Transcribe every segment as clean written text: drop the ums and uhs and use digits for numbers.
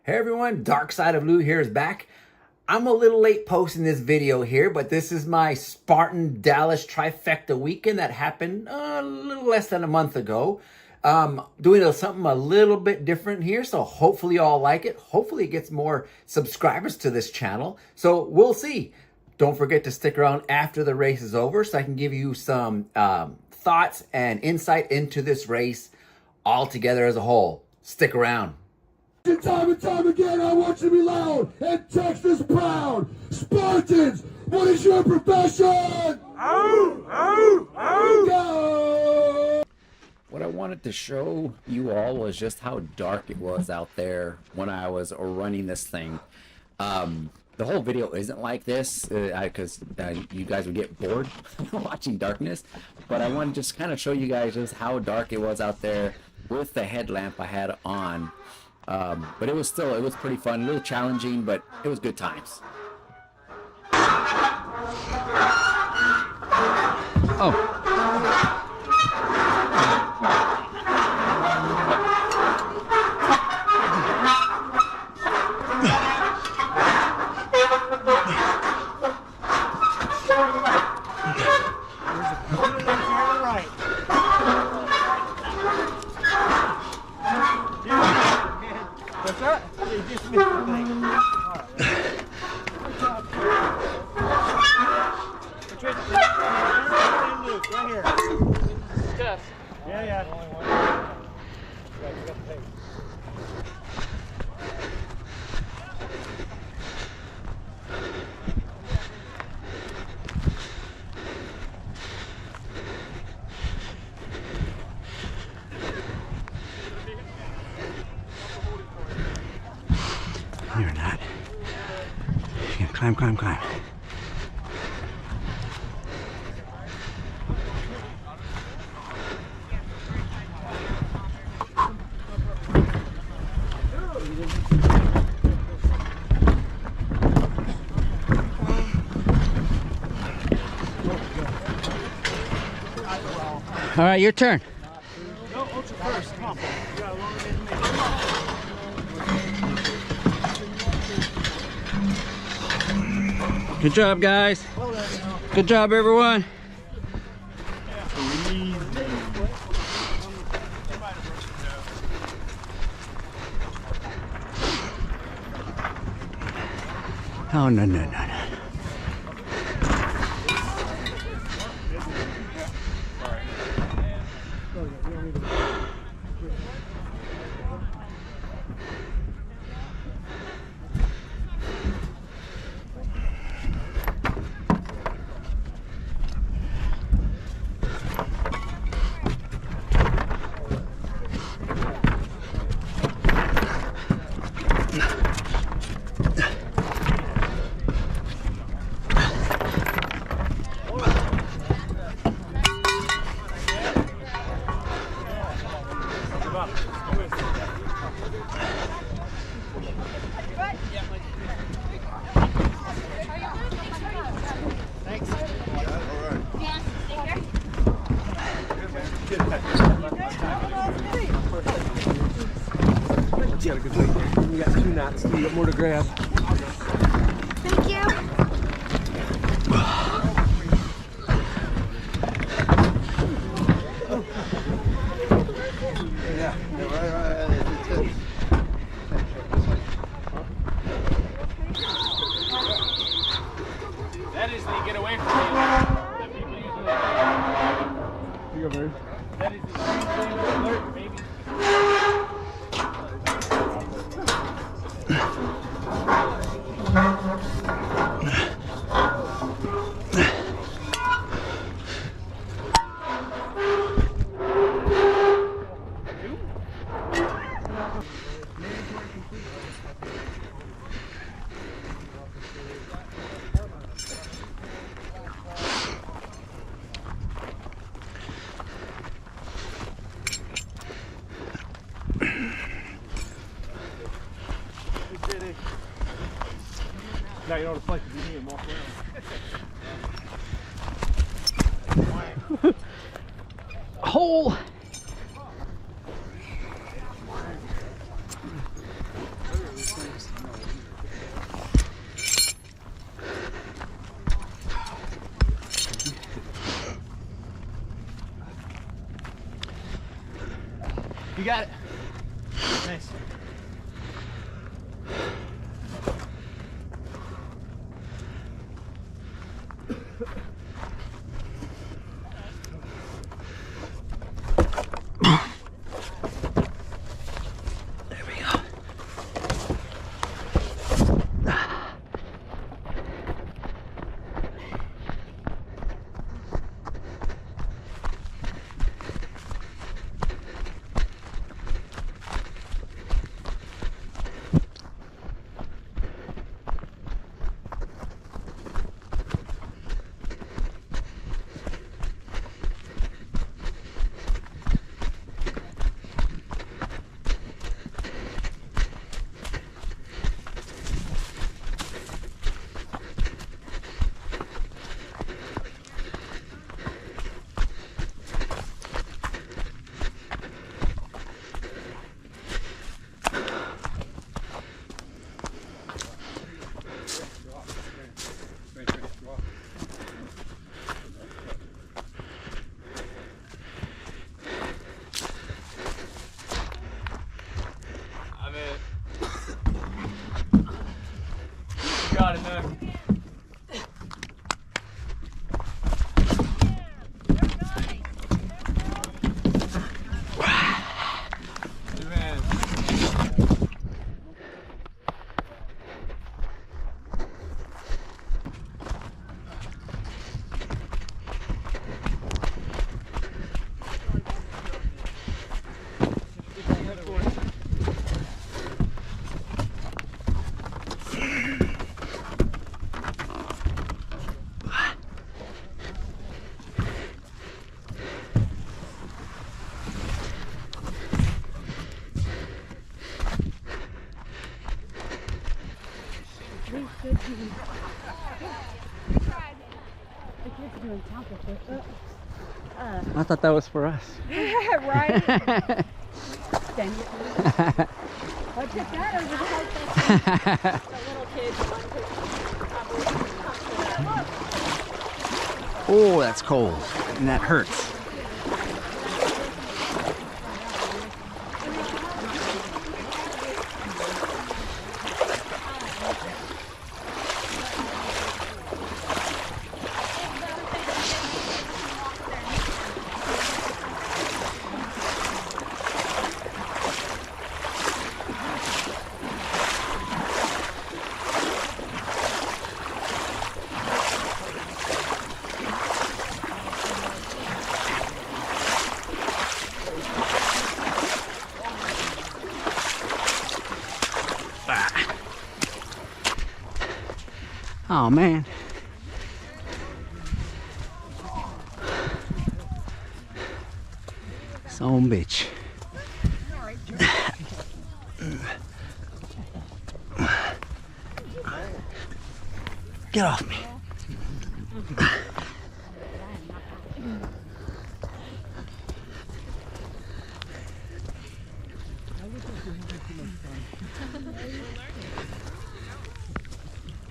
Hey everyone, Dark Side of Lou here is back. I'm a little late posting this video here, but this is my Spartan Dallas Trifecta weekend that happened a little less than a month ago. Doing something a little bit different here, so hopefully you all like it. Hopefully it gets more subscribers to this channel, so we'll see. Don't forget to stick around after the race is over so I can give you some thoughts and insight into this race all together as a whole. Stick around. Time and time again, I want you to be loud and Texas proud. Spartans, what is your profession? Go! What I wanted to show you all was just how dark it was out there when I was running this thing. The whole video isn't like this because you guys would get bored watching darkness, but I want to just kind of show you guys just how dark it was out there with the headlamp I had on. But it was pretty fun, a little challenging, but it was good times. Oh. What's that? You just missed the thing. Right here. Jeff. Yeah. You're not. Yeah, climb. All right, your turn. Go ultra first. Come on. You got a longer way to make. Good job, guys. Good job, everyone. Oh, no. You got a good weight there. You got 2 knots. You got more to grab. Thank you. Right. That is to get away from the people using that. Here you go, bird. That is the alert, baby. Now you know what it's like to be me and walk around. Hole. got it. Nice. There we go. Got it, man. I thought that was for us. Right? Dang it. I took that over the whole thing. The little kids want to Oh, that's cold. And that hurts. Oh man. Son bitch. Get off me.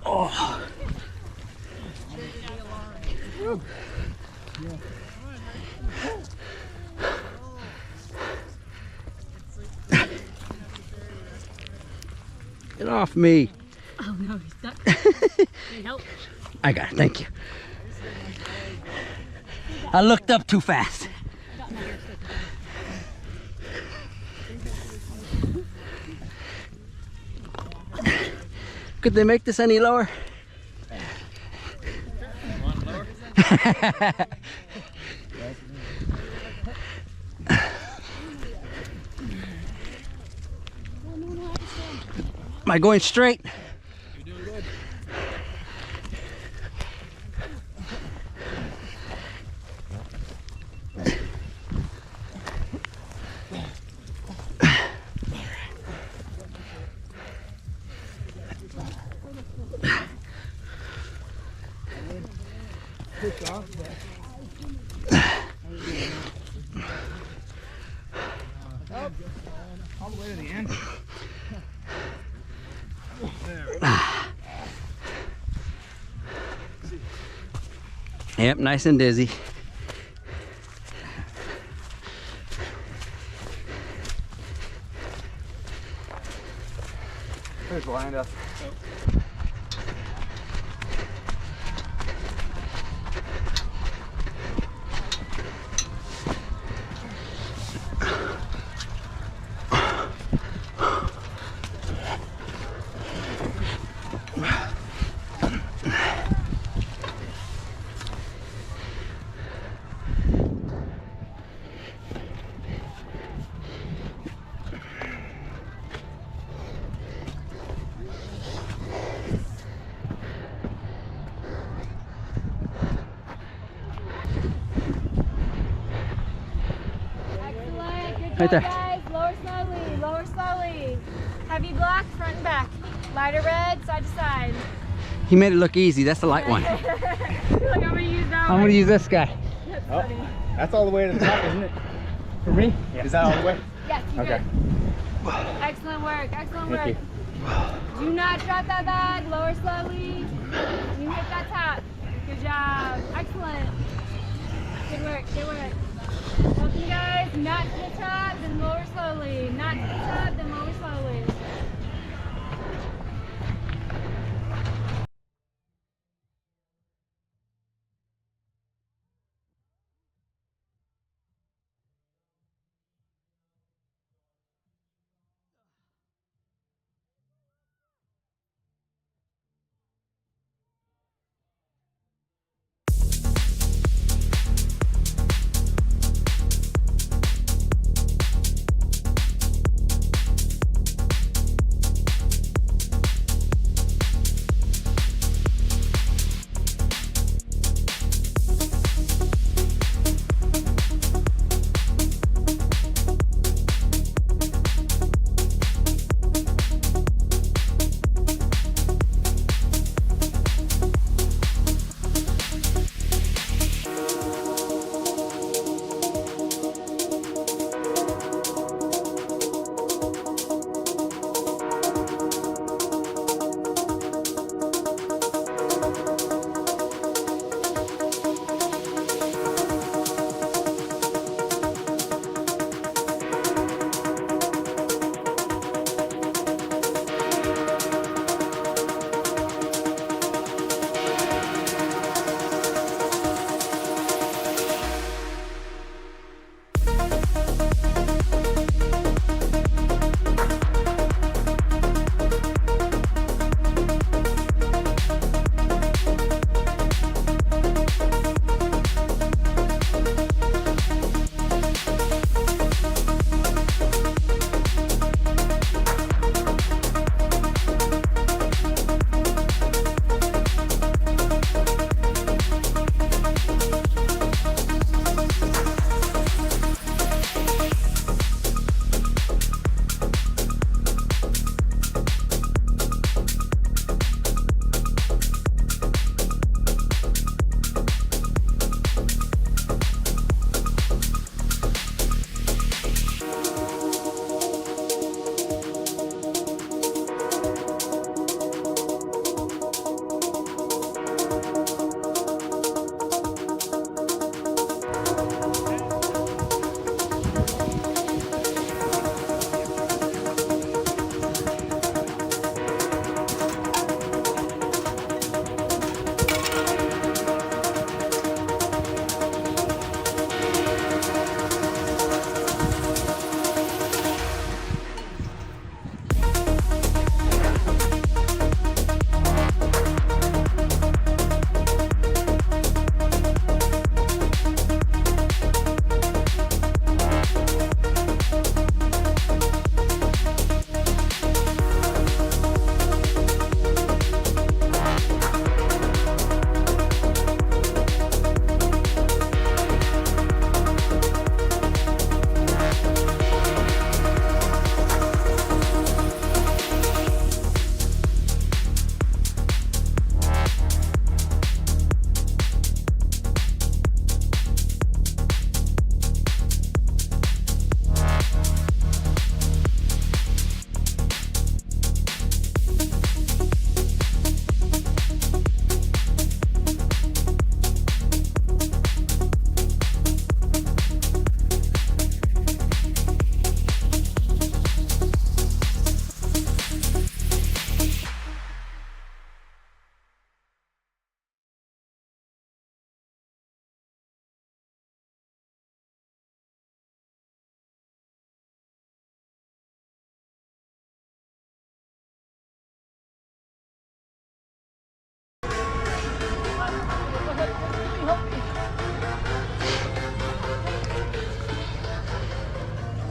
Oh. Get off me. Oh no, he's stuck. Need help? I got it, thank you. I looked up too fast. Could they make this any lower? Am I going straight? You're doing good. Push off. All the way to the end. Yep, nice and dizzy. There's behind us. Excellent. Good Right job, there. guys. Lower slowly. Lower slowly. Heavy block, front and back. Lighter red, side to side. He made it look easy. That's the light one. Look, I'm gonna use that I'm one. gonna use this guy. That's funny. That's all the way to the top, isn't it? For me? Yeah. Is that all the way? Yes, you Okay. good. Excellent work. Excellent work. Thank Do not drop that bag. Lower slowly. You hit that top. Good job. Excellent. Good work. Good work. Welcome, guys. Not to the top, then lower slowly. Not to the top, then lower slowly.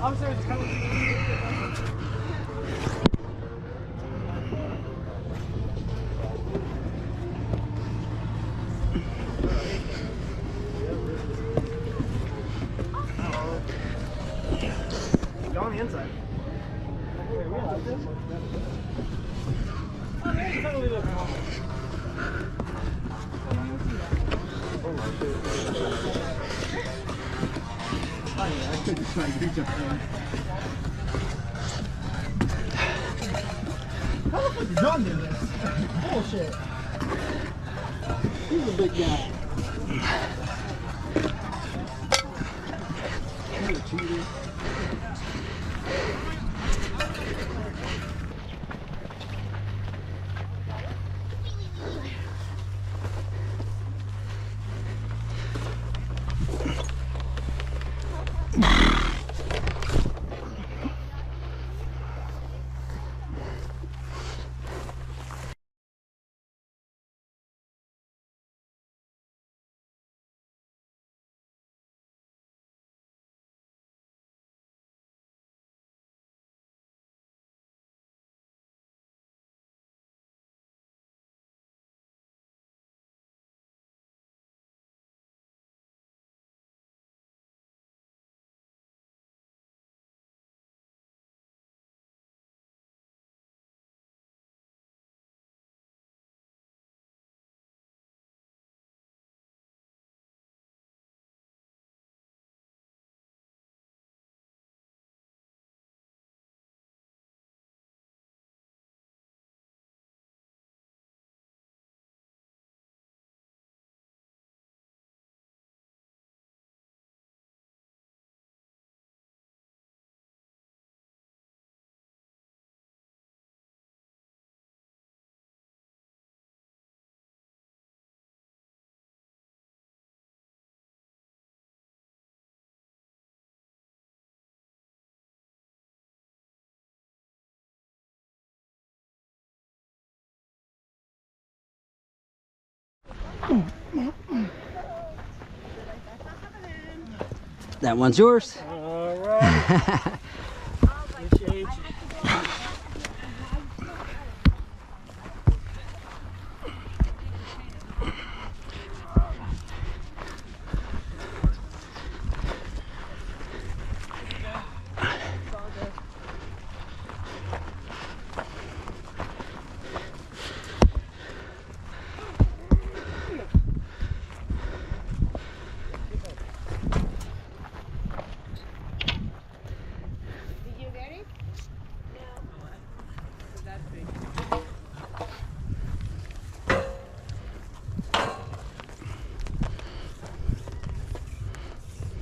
Go on the inside. How the fuck did John do this? Bullshit. He's a big guy. He's a cheater. That one's yours. All right.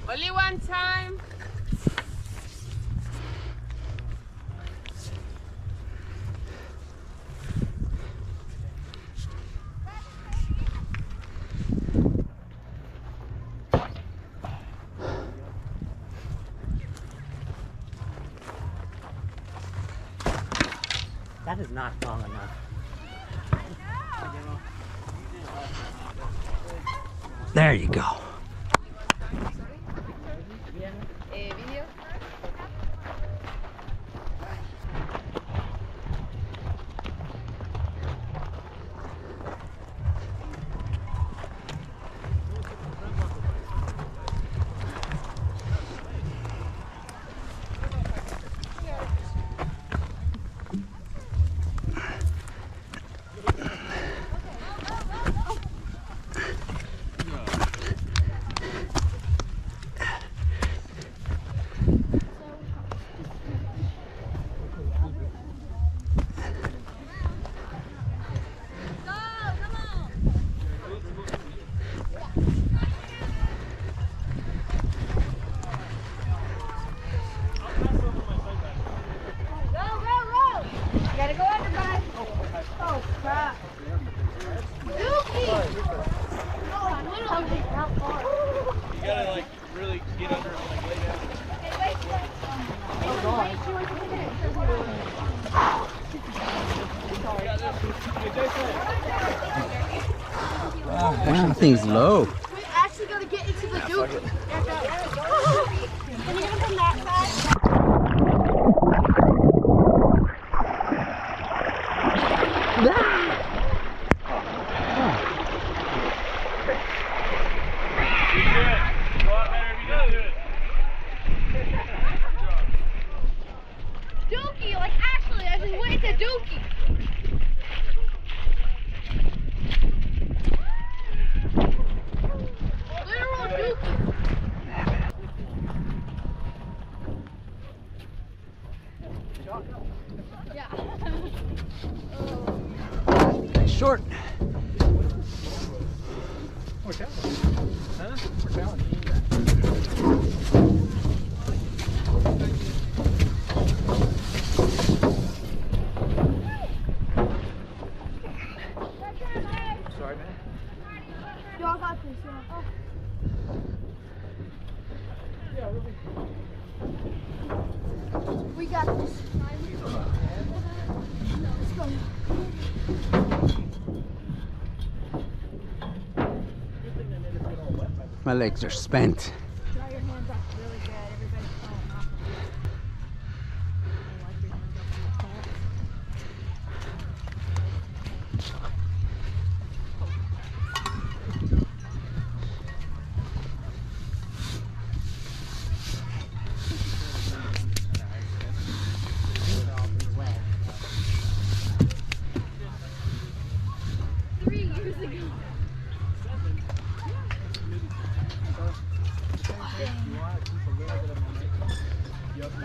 Only one time. That is not long enough. There you go. Video. Gotta go under, guys. Oh, crap. Dookie! You gotta like really get under and like lay down. Wow, that thing's low. We actually gotta get into the dookie. Can you get him from that side? Dookie, like actually, I just went to Dookie. Literal Dookie. Yeah. Short. Y'all got this, yeah. We got this. Let's go. My legs are spent. Dry your hands off really good. Everybody's falling off of you. Wipe your hands off of your pants.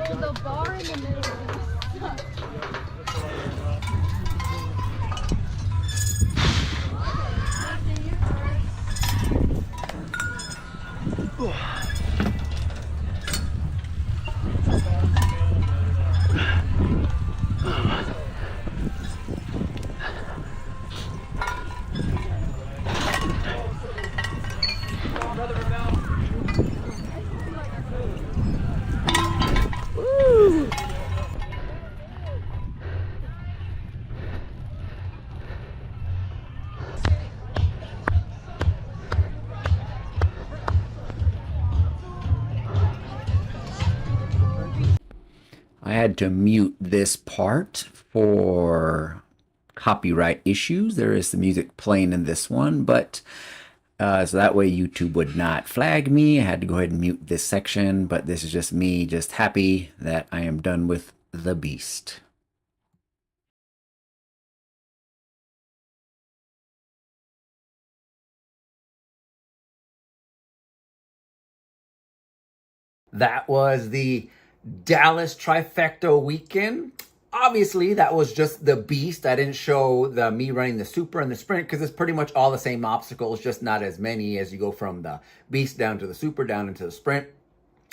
Oh, the bar in the middle sucks. I had to mute this part for copyright issues. There is the music playing in this one, but so that way YouTube would not flag me. I had to go ahead and mute this section, but this is just me just happy that I am done with the beast. That was the Dallas Trifecta weekend. Obviously, that was just the beast. I didn't show me running the super and the sprint because it's pretty much all the same obstacles, just not as many as you go from the beast down to the super, down into the sprint.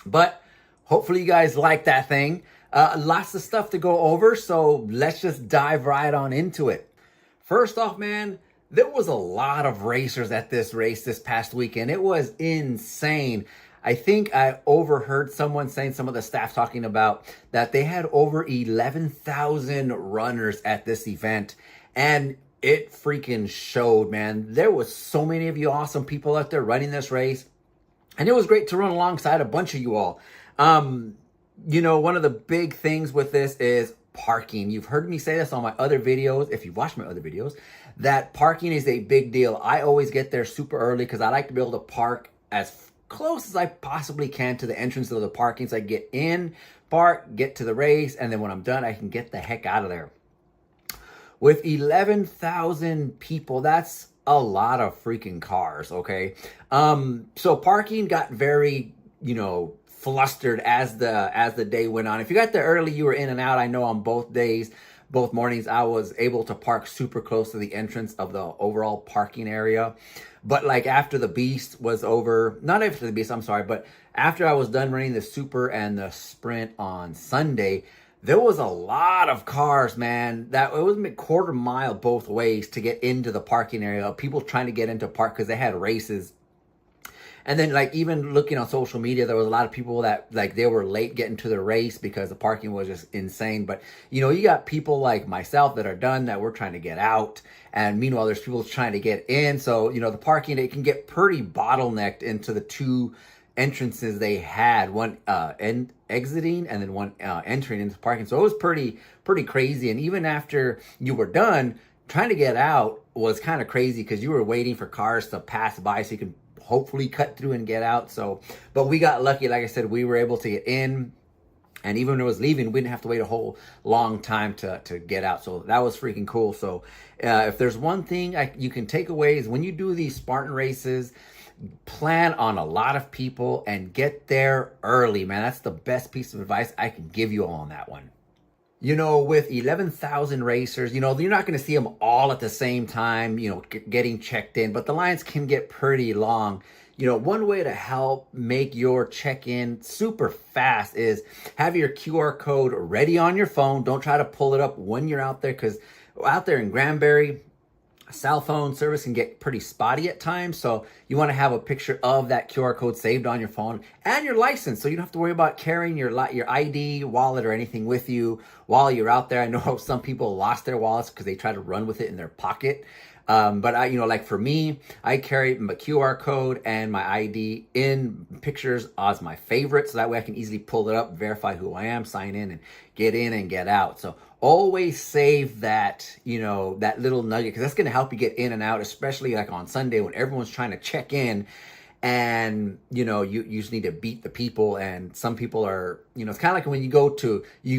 But hopefully you guys like that thing. Lots of stuff to go over, so let's just dive right on into it. First off, man, there was a lot of racers at this race this past weekend. It was insane. I think I overheard someone saying, some of the staff talking about that they had over 11,000 runners at this event. And it freaking showed, man. There was so many of you awesome people out there running this race. And it was great to run alongside a bunch of you all. You know, one of the big things with this is parking. You've heard me say this on my other videos, if you've watched my other videos, that parking is a big deal. I always get there super early because I like to be able to park as close as I possibly can to the entrance of the parking, so I get in, park, get to the race, and then when I'm done, I can get the heck out of there. With 11,000 people, that's a lot of freaking cars, okay? So parking got very, you know, flustered as the day went on. If you got there early, you were in and out. I know on both days, both mornings, I was able to park super close to the entrance of the overall parking area. But like after the beast was over, not after the beast, I'm sorry, but after I was done running the super and the sprint on Sunday, there was a lot of cars, man. That it was a quarter mile both ways to get into the parking area. People trying to get into park because they had races. And then like even looking on social media, there was a lot of people that like they were late getting to the race because the parking was just insane. But you know, you got people like myself that are done that we're trying to get out. And meanwhile, there's people trying to get in. So, you know, the parking, it can get pretty bottlenecked into the two entrances they had, one exiting and then one entering into parking. So it was pretty crazy. And even after you were done, trying to get out was kind of crazy because you were waiting for cars to pass by so you could hopefully cut through and get out. So, but we got lucky. Like I said, we were able to get in. And even when it was leaving, we didn't have to wait a whole long time to get out. So that was freaking cool. So if there's one thing you can take away is when you do these Spartan races, plan on a lot of people and get there early, man. That's the best piece of advice I can give you on that one. You know, with 11,000 racers, you know, you're not going to see them all at the same time, you know, getting checked in. But the lines can get pretty long. You know, one way to help make your check-in super fast is have your QR code ready on your phone. Don't try to pull it up when you're out there, because out there in Granbury, cell phone service can get pretty spotty at times. So you want to have a picture of that QR code saved on your phone and your license, so you don't have to worry about carrying your ID, wallet, or anything with you while you're out there. I know some people lost their wallets because they try to run with it in their pocket. But I, you know, like for me, I carry my QR code and my ID in pictures as my favorite. So that way I can easily pull it up, verify who I am, sign in and get out. So always save that, you know, that little nugget, because that's going to help you get in and out, especially like on Sunday when everyone's trying to check in. And, you know, you just need to beat the people. And some people are, you know, it's kind of like when you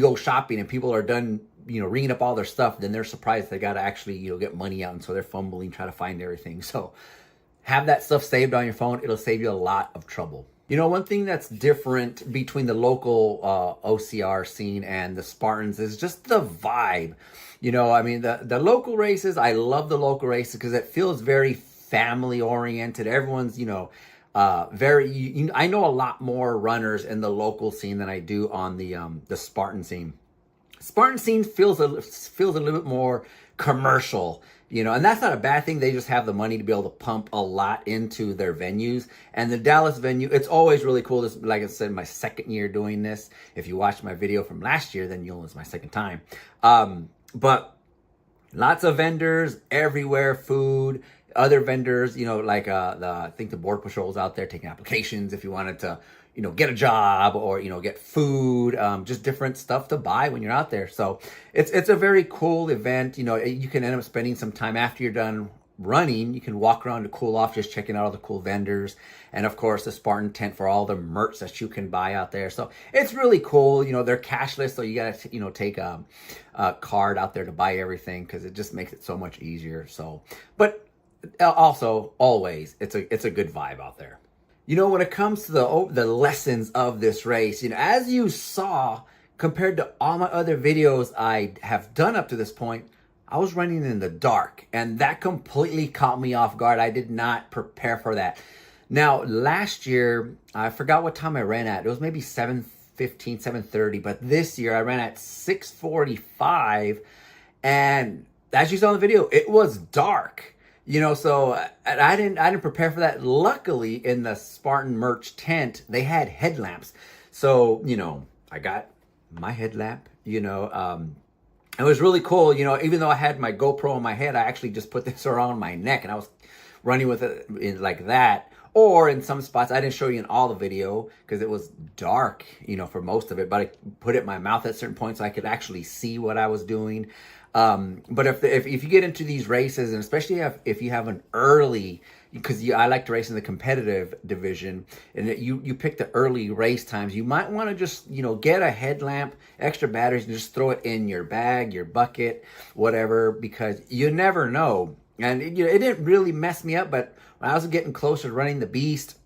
go shopping and people are done, you know, ringing up all their stuff, then they're surprised they got to actually, you know, get money out. And so they're fumbling, trying to find everything. So have that stuff saved on your phone. It'll save you a lot of trouble. You know, one thing that's different between the local OCR scene and the Spartans is just the vibe. You know, I mean, the local races, I love the local races because it feels very family oriented. Everyone's, you know, I know a lot more runners in the local scene than I do on the Spartan scene. Spartan scene feels a little bit more commercial, you know, and that's not a bad thing. They just have the money to be able to pump a lot into their venues. And the Dallas venue, it's always really cool. This, like I said, my second year doing this. If you watched my video from last year, then you'll know it's my second time. But lots of vendors everywhere, food, other vendors, you know, like I think the Border Patrol's out there taking applications if you wanted to, you know, get a job or, you know, get food, just different stuff to buy when you're out there. So it's a very cool event. You know, you can end up spending some time after you're done running. You can walk around to cool off, just checking out all the cool vendors. And of course, the Spartan tent for all the merch that you can buy out there. So it's really cool. You know, they're cashless, so you got to, you know, take a card out there to buy everything, because it just makes it so much easier. So, but also always, it's a good vibe out there. You know, when it comes to the lessons of this race, you know, as you saw, compared to all my other videos I have done up to this point, I was running in the dark, and that completely caught me off guard. I did not prepare for that. Now, last year, I forgot what time I ran at. It was maybe 7:15, 7:30, but this year I ran at 6:45, and as you saw in the video, it was dark. You know, so I didn't prepare for that. Luckily, in the Spartan merch tent, they had headlamps. So, you know, I got my headlamp, you know. It was really cool. You know, even though I had my GoPro on my head, I actually just put this around my neck, and I was running with it like that. Or in some spots, I didn't show you in all the video because it was dark, you know, for most of it. But I put it in my mouth at certain points so I could actually see what I was doing. But if you get into these races, and especially if you have an early, because I like to race in the competitive division, and you pick the early race times, you might want to just, you know, get a headlamp, extra batteries, and just throw it in your bag, your bucket, whatever, because you never know. And it didn't really mess me up, but when I was getting closer to running the beast,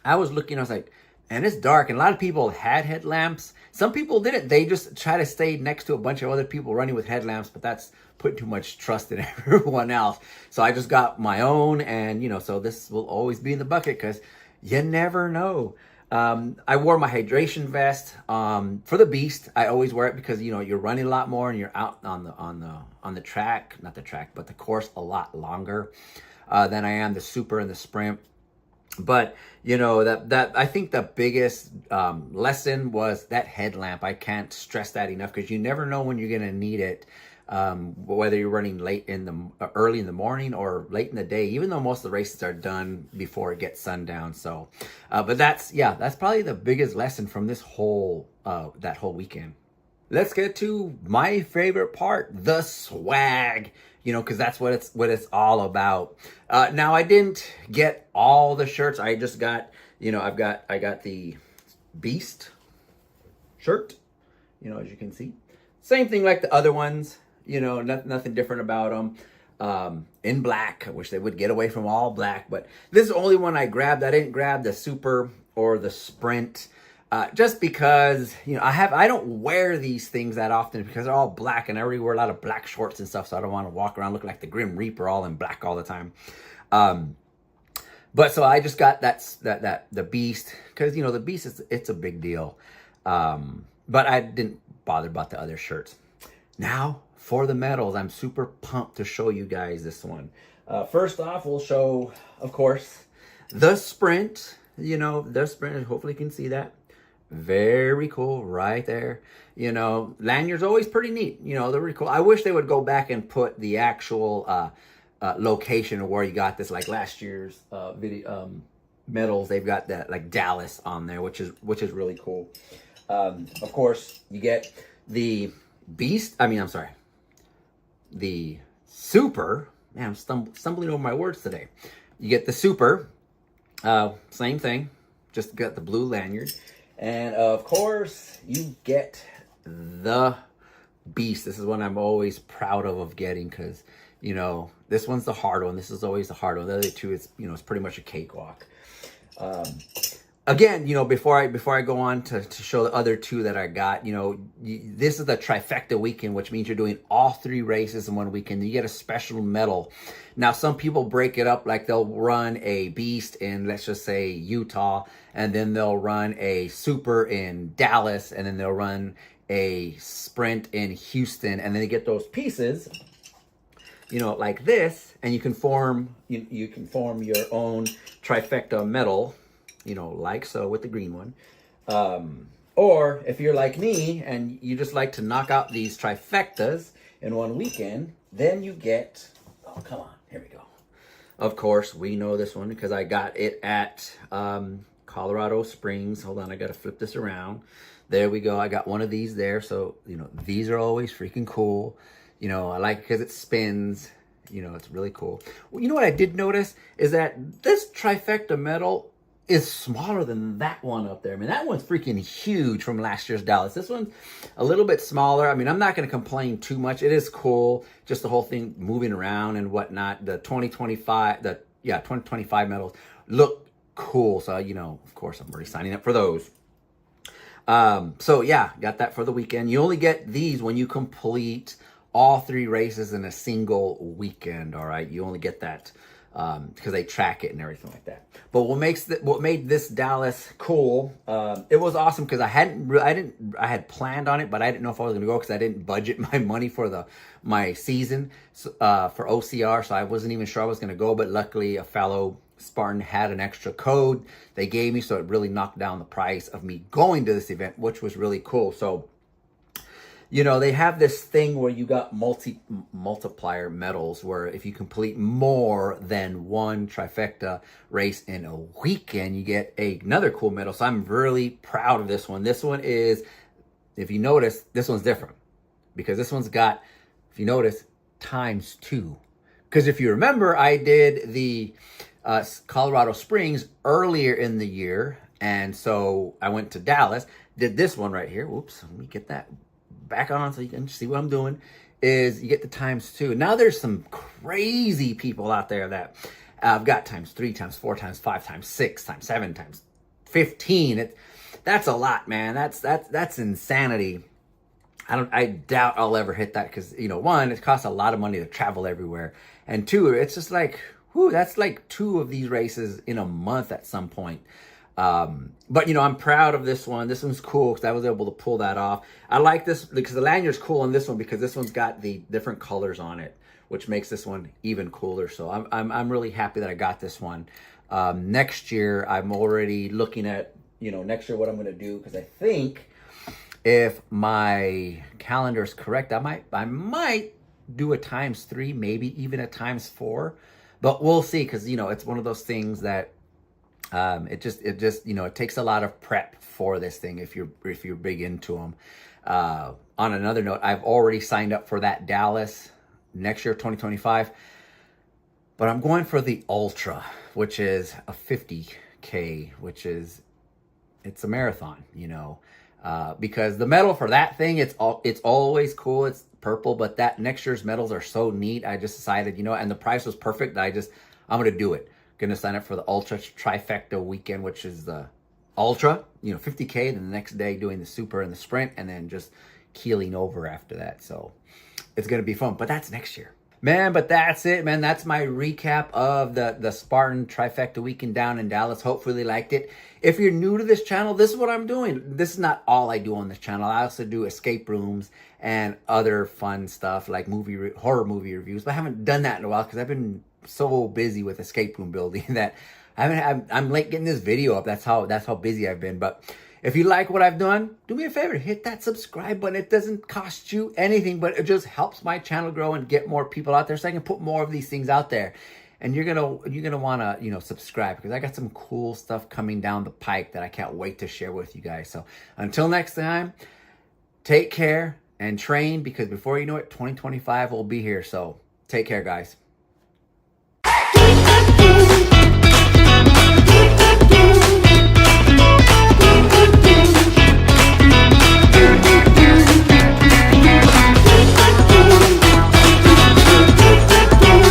I was looking, I was like, and it's dark, and a lot of people had headlamps. Some people didn't. They just try to stay next to a bunch of other people running with headlamps, but that's putting too much trust in everyone else. So I just got my own, and, you know, so this will always be in the bucket because you never know. I wore my hydration vest for the beast. I always wear it because, you know, you're running a lot more and you're out on the track, not the track, but the course a lot longer than I am the super and the sprint. But, you know, that I think the biggest lesson was that headlamp. I can't stress that enough, because you never know when you're going to need it, whether you're running early in the morning or late in the day, even though most of the races are done before it gets sundown. So, but that's probably the biggest lesson from this that whole weekend. Let's get to my favorite part, the swag. you know, because that's what it's all about. Now I didn't get all the shirts. I just got, you know, I got the Beast shirt, you know, as you can see. Same thing like the other ones, you know, nothing different about them. In black. I wish they would get away from all black, but this is the only one I grabbed. I didn't grab the Super or the Sprint. Just because, you know, I don't wear these things that often because they're all black, and I already wear a lot of black shorts and stuff, so I don't want to walk around looking like the Grim Reaper all in black all the time. But so I just got the Beast, because, you know, the Beast it's a big deal. But I didn't bother about the other shirts. Now for the medals, I'm super pumped to show you guys this one. First off, we'll show, of course, the Sprint. You know, the Sprint, hopefully you can see that. Very cool right there. You know, lanyard's always pretty neat. You know, they're really cool. I wish they would go back and put the actual location of where you got this, like last year's video medals. They've got that like Dallas on there, which is really cool. Of course, you get the Beast. I'm sorry, the Super. Man, I'm stumbling over my words today. You get the Super. Same thing. Just got the blue lanyard. And of course, you get the Beast. This is one I'm always proud of getting, because, you know, this one's the hard one. This is always the hard one. The other two, it's, you know, it's pretty much a cakewalk. Again, you know, before I go on to show the other two that I got, you know, this is the Trifecta weekend, which means you're doing all 3 races in one weekend. You get a special medal. Now, some people break it up, like they'll run a Beast in, let's just say, Utah, and then they'll run a Super in Dallas, and then they'll run a Sprint in Houston, and then they get those pieces, you know, like this, and you can form you can form your own Trifecta medal, you know, like so with the green one. Or if you're like me and you just like to knock out these Trifectas in one weekend, then you get, oh, come on, here we go. Of course, we know this one because I got it at Colorado Springs. Hold on, I got to flip this around. There we go. I got one of these there. So, you know, these are always freaking cool. You know, I like it because it spins. You know, it's really cool. Well, you know what I did notice is that this Trifecta medal is smaller than that one up there. I mean, that one's freaking huge from last year's Dallas. This one's a little bit smaller. I mean, I'm not going to complain too much. It is cool, just the whole thing moving around and whatnot. The 2025 medals look cool. So, you know, of course, I'm already signing up for those. So yeah, got that for the weekend. You only get these when you complete all 3 races in a single weekend. All right, you only get that because they track it and everything like that. But what made this Dallas cool? It was awesome because I had planned on it, but I didn't know if I was going to go because I didn't budget my money for my season for OCR, so I wasn't even sure I was going to go. But luckily, a fellow Spartan had an extra code they gave me, so it really knocked down the price of me going to this event, which was really cool. So, you know, they have this thing where you got multiplier medals, where if you complete more than one Trifecta race in a weekend, you get another cool medal. So I'm really proud of this one. This one is, if you notice, this one's different because this one's got, if you notice, ×2. Because if you remember, I did the Colorado Springs earlier in the year, and so I went to Dallas, did this one right here. Whoops, let me get that back on so you can see what I'm doing. Is you get the ×2. Now there's some crazy people out there that I've got ×3, ×4, ×5, ×6, ×7, ×15. That's a lot, man. That's insanity. I doubt I'll ever hit that because, you know, 1, it costs a lot of money to travel everywhere, and 2, it's just like, whew, that's like 2 of these races in a month at some point. But, you know, I'm proud of this one. This one's cool because I was able to pull that off. I like this because the lanyard's cool on this one because this one's got the different colors on it, which makes this one even cooler. So I'm really happy that I got this one. Next year, I'm already looking at, you know, next year what I'm going to do, because I think if my calendar is correct, I might do a ×3, maybe even a ×4, but we'll see, because, you know, it's one of those things that it just you know, it takes a lot of prep for this thing if you're big into them. On another note, I've already signed up for that Dallas next year, 2025. But I'm going for the Ultra, which is a 50K, which is, it's a marathon, you know. Because the medal for that thing, it's always cool. It's purple, but that next year's medals are so neat. I just decided, you know, and the price was perfect. I'm going to do it. Going to sign up for the Ultra Trifecta weekend, which is the Ultra, you know, 50K, then the next day doing the Super and the Sprint, and then just keeling over after that. So it's going to be fun, but that's next year. Man, but that's it, man. That's my recap of the Spartan Trifecta weekend down in Dallas. Hopefully you liked it. If you're new to this channel, this is what I'm doing. This is not all I do on this channel. I also do escape rooms and other fun stuff like horror movie reviews. But I haven't done that in a while because I've been so busy with escape room building that I'm late getting this video up. That's how busy I've been. But if you like what I've done, do me a favor, hit that subscribe button. It doesn't cost you anything, but it just helps my channel grow and get more people out there so I can put more of these things out there. And you're gonna wanna, you know, subscribe because I got some cool stuff coming down the pike that I can't wait to share with you guys. So until next time, take care and train, because before you know it, 2025 will be here. So take care, guys.